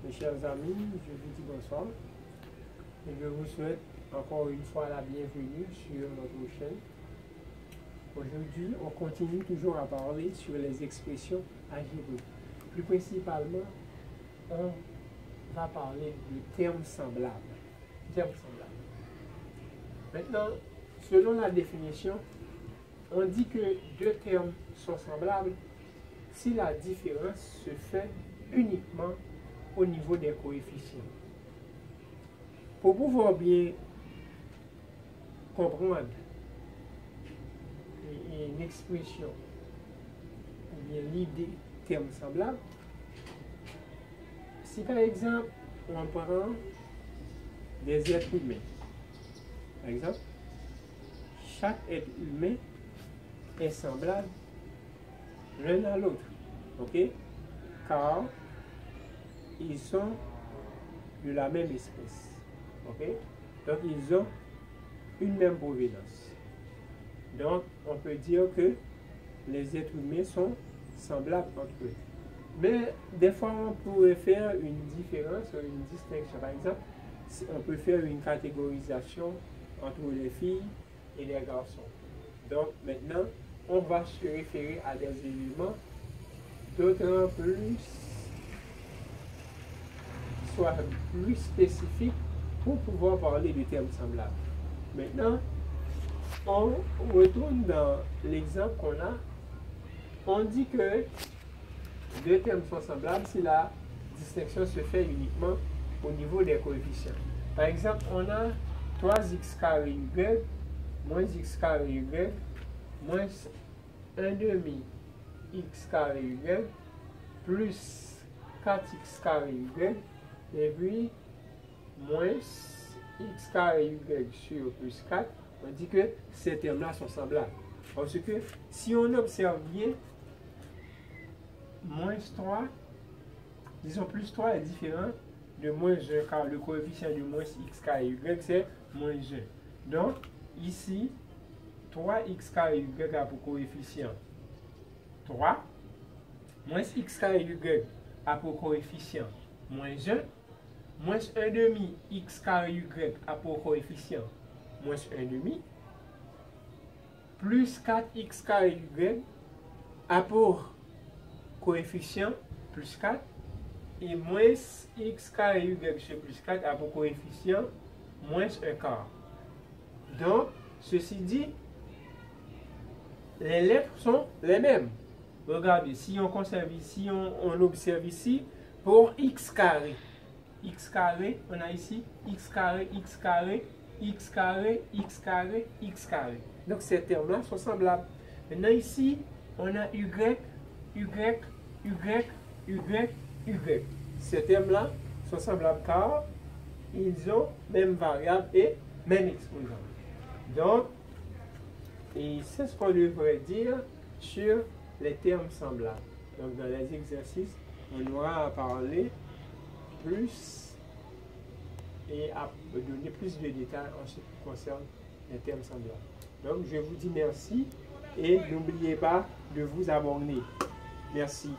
Mes chers amis, je vous dis bonsoir et je vous souhaite encore une fois la bienvenue sur notre chaîne. Aujourd'hui, on continue toujours à parler sur les expressions algébriques. Plus principalement, on va parler de termes semblables. Maintenant, selon la définition, on dit que deux termes sont semblables si la différence se fait uniquement au niveau des coefficients. Pour pouvoir bien comprendre une expression ou bien l'idée terme semblable, si par exemple on prend des êtres humains, par exemple, chaque être humain est semblable l'un à l'autre, ok? Car ils sont de la même espèce, ok? Donc ils ont une même provenance. Donc on peut dire que les êtres humains sont semblables entre eux. Mais des fois on pourrait faire une différence, une distinction. Par exemple, on peut faire une catégorisation entre les filles et les garçons. Donc maintenant, on va se référer à des éléments d'autant plus spécifiques pour pouvoir parler de termes semblables. Maintenant, on retourne dans l'exemple qu'on a. On dit que deux termes sont semblables si la distinction se fait uniquement au niveau des coefficients. Par exemple, on a 3x carré y moins x carré y moins 1 demi x carré y plus 4x carré y et puis moins x carré y sur plus 4, on dit que ces termes-là sont semblables. Parce que si on observe bien, moins 3, disons plus 3 est différent de moins 1, car le coefficient de moins x carré y c'est moins 1. Donc ici, 3x carré y a pour coefficient 3, moins x carré y a pour coefficient moins 1, moins 1 demi x carré y a pour coefficient moins 1 demi, plus 4x carré y a pour coefficient plus 4, et moins x carré y sur plus 4 a pour coefficient moins 1 quart. Donc, ceci dit, les lettres sont les mêmes. Regardez, si on conserve ici, on observe ici, pour x carré, on a ici x carré, x carré, x carré, x carré, x carré. Donc ces termes-là sont semblables. Maintenant ici, on a y, y, y, y, y. Ces termes-là sont semblables car ils ont même variable et même exposant. Donc, et c'est ce qu'on devrait dire sur les termes semblables. Donc dans les exercices, on aura à parler plus et à donner plus de détails en ce qui concerne les termes semblables. Donc je vous dis merci et n'oubliez pas de vous abonner. Merci.